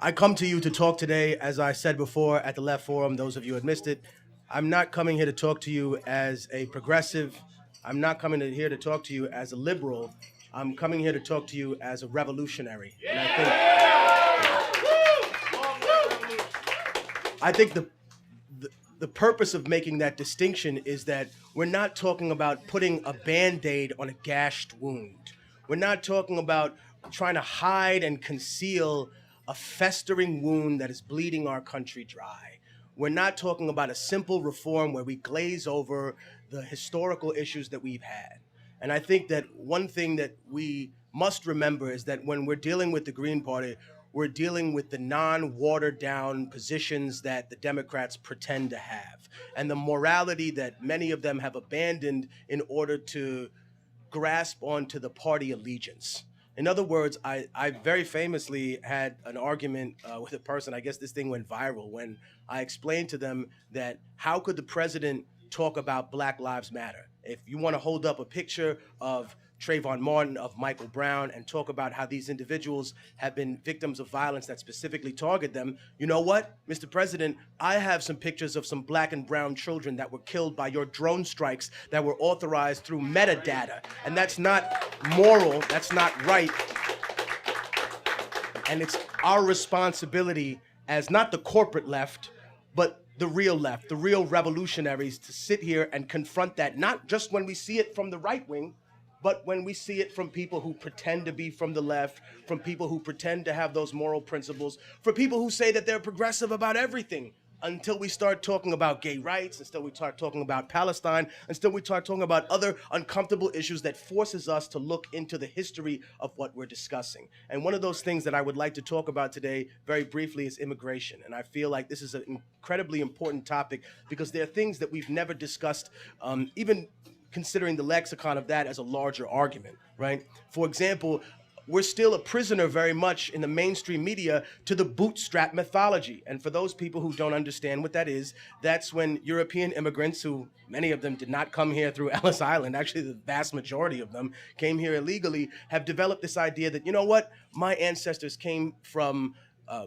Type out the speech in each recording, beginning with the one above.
I come to you to talk today, as I said before at the Left Forum, those of you who had missed it. I'm not coming here to talk to you as a progressive. I'm not coming here to talk to you as a liberal. I'm coming here to talk to you as a revolutionary. And I think the purpose of making that distinction is that we're not talking about putting a band-aid on a gashed wound. We're not talking about trying to hide and conceal a festering wound that is bleeding our country dry. We're not talking about a simple reform where we glaze over the historical issues that we've had. And I think that one thing that we must remember is that when we're dealing with the Green Party, we're dealing with the non-watered down positions that the Democrats pretend to have and the morality that many of them have abandoned in order to grasp onto the party allegiance. In other words, I very famously had an argument with a person. I guess this thing went viral when I explained to them that how could the president talk about Black Lives Matter? If you want to hold up a picture of Trayvon Martin, of Michael Brown, and talk about how these individuals have been victims of violence that specifically target them, you know what, Mr. President, I have some pictures of some Black and brown children that were killed by your drone strikes that were authorized through metadata. And that's not moral, that's not right. And it's our responsibility as not the corporate left, but the real left, the real revolutionaries, to sit here and confront that, not just when we see it from the right wing, but when we see it from people who pretend to be from the left, from people who pretend to have those moral principles, for people who say that they're progressive about everything, until we start talking about gay rights, until we start talking about Palestine, until we start talking about other uncomfortable issues that forces us to look into the history of what we're discussing. And one of those things that I would like to talk about today very briefly is immigration. And I feel like this is an incredibly important topic because there are things that we've never discussed, even considering the lexicon of that as a larger argument, right? For example, we're still a prisoner very much in the mainstream media to the bootstrap mythology. And for those people who don't understand what that is, that's when European immigrants, who many of them did not come here through Ellis Island, actually the vast majority of them came here illegally, have developed this idea that, you know what, my ancestors came from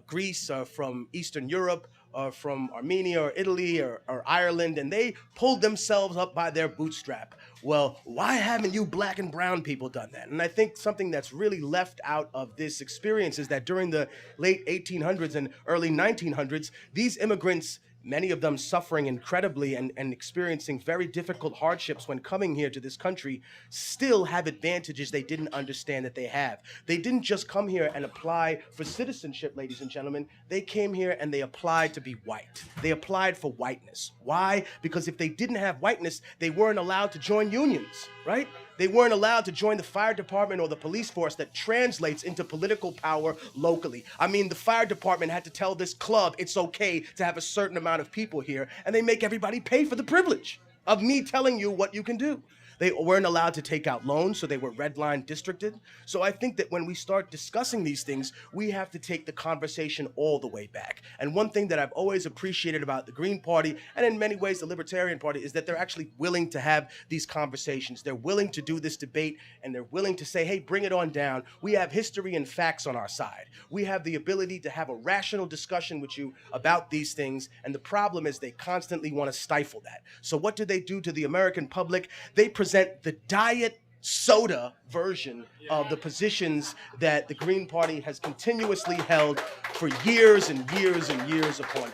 Greece or from Eastern Europe or from Armenia or Italy or Ireland, and they pulled themselves up by their bootstrap. Well, why haven't you Black and brown people done that? And I think something that's really left out of this experience is that during the late 1800s and early 1900s, these immigrants, many of them suffering incredibly and experiencing very difficult hardships when coming here to this country, still have advantages they didn't understand that they have. They didn't just come here and apply for citizenship, ladies and gentlemen. They came here and they applied to be white. They applied for whiteness. Why? Because if they didn't have whiteness, they weren't allowed to join unions, right? They weren't allowed to join the fire department or the police force that translates into political power locally. I mean, the fire department had to tell this club it's okay to have a certain amount of people here, and they make everybody pay for the privilege of me telling you what you can do. They weren't allowed to take out loans, so they were redline districted. So I think that when we start discussing these things, we have to take the conversation all the way back. And one thing that I've always appreciated about the Green Party, and in many ways the Libertarian Party, is that they're actually willing to have these conversations. They're willing to do this debate, and they're willing to say, hey, bring it on down. We have history and facts on our side. We have the ability to have a rational discussion with you about these things, and the problem is they constantly want to stifle that. So what do they do to the American public? They present the diet soda version of the positions that the Green Party has continuously held for years and years and years upon end.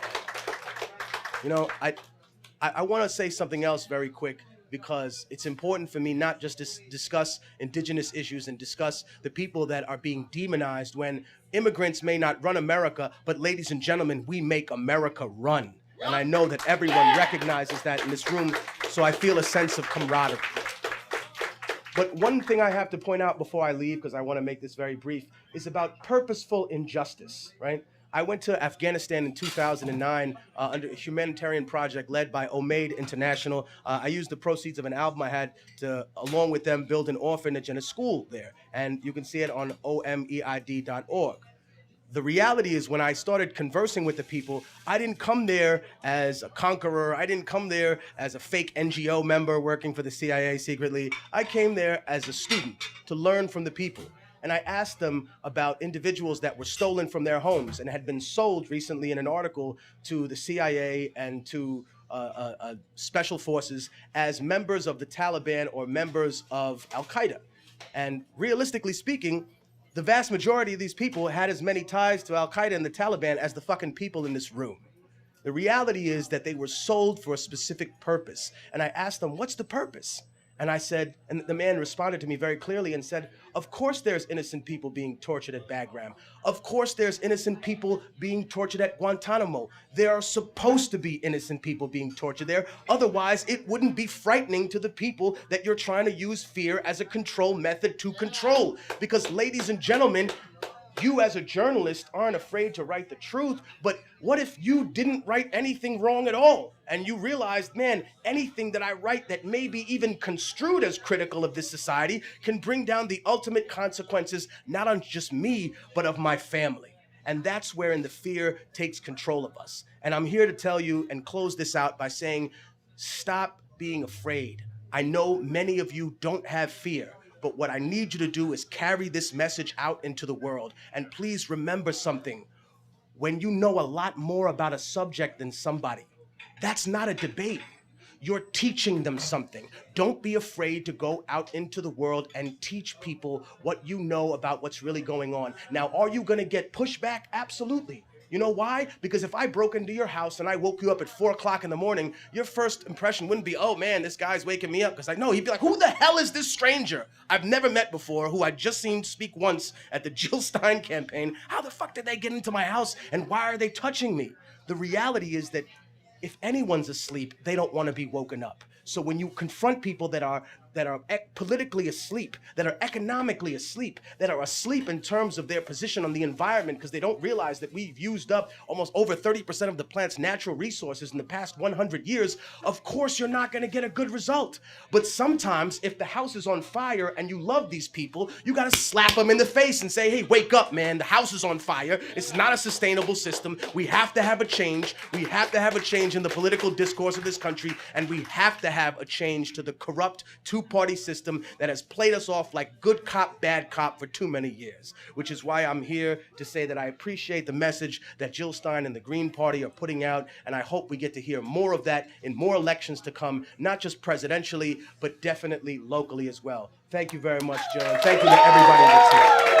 You know, I want to say something else very quick, because it's important for me not just to discuss indigenous issues and discuss the people that are being demonized when immigrants may not run America, but ladies and gentlemen, we make America run. And I know that everyone recognizes that in this room, so I feel a sense of camaraderie. But one thing I have to point out before I leave, because I want to make this very brief, is about purposeful injustice, right? I went to Afghanistan in 2009 under a humanitarian project led by Omaid International. I used the proceeds of an album I had to, along with them, build an orphanage and a school there. And you can see it on omeid.org. The reality is, when I started conversing with the people, I didn't come there as a conqueror. I didn't come there as a fake NGO member working for the CIA secretly. I came there as a student to learn from the people. and I asked them about individuals that were stolen from their homes and had been sold recently in an article to the CIA and to special forces as members of the Taliban or members of Al Qaeda. And realistically speaking, the vast majority of these people had as many ties to Al Qaeda and the Taliban as the fucking people in this room. The reality is that they were sold for a specific purpose. And I asked them, what's the purpose? And I said, and the man responded to me very clearly and said, of course there's innocent people being tortured at Bagram. Of course there's innocent people being tortured at Guantanamo. There are supposed to be innocent people being tortured there. Otherwise, it wouldn't be frightening to the people that you're trying to use fear as a control method to control. Because, ladies and gentlemen, you as a journalist aren't afraid to write the truth, but what if you didn't write anything wrong at all? And you realized, man, anything that I write that may be even construed as critical of this society can bring down the ultimate consequences, not on just me, but of my family. And that's wherein the fear takes control of us. And I'm here to tell you and close this out by saying, stop being afraid. I know many of you don't have fear. But what I need you to do is carry this message out into the world. And please remember something. When you know a lot more about a subject than somebody, that's not a debate. You're teaching them something. Don't be afraid to go out into the world and teach people what you know about what's really going on. Now, are you going to get pushback? Absolutely. You know why? Because if I broke into your house and I woke you up at 4 o'clock in the morning, your first impression wouldn't be, oh man, this guy's waking me up. Because I know he'd be like, who the hell is this stranger I've never met before, who I just seen speak once at the Jill Stein campaign? How the fuck did they get into my house and why are they touching me? The reality is that if anyone's asleep, they don't want to be woken up. So when you confront people that are politically asleep, that are economically asleep, that are asleep in terms of their position on the environment because they don't realize that we've used up almost over 30% of the planet's natural resources in the past 100 years, of course you're not going to get a good result. But sometimes if the house is on fire and you love these people, you got to slap them in the face and say, hey, wake up, man. The house is on fire. It's not a sustainable system. We have to have a change. We have to have a change in the political discourse of this country, and we have to have a change to the corrupt two-party system that has played us off like good cop, bad cop for too many years, which is why I'm here to say that I appreciate the message that Jill Stein and the Green Party are putting out, and I hope we get to hear more of that in more elections to come, not just presidentially, but definitely locally as well. Thank you very much, Jill, and thank you to everybody that's here.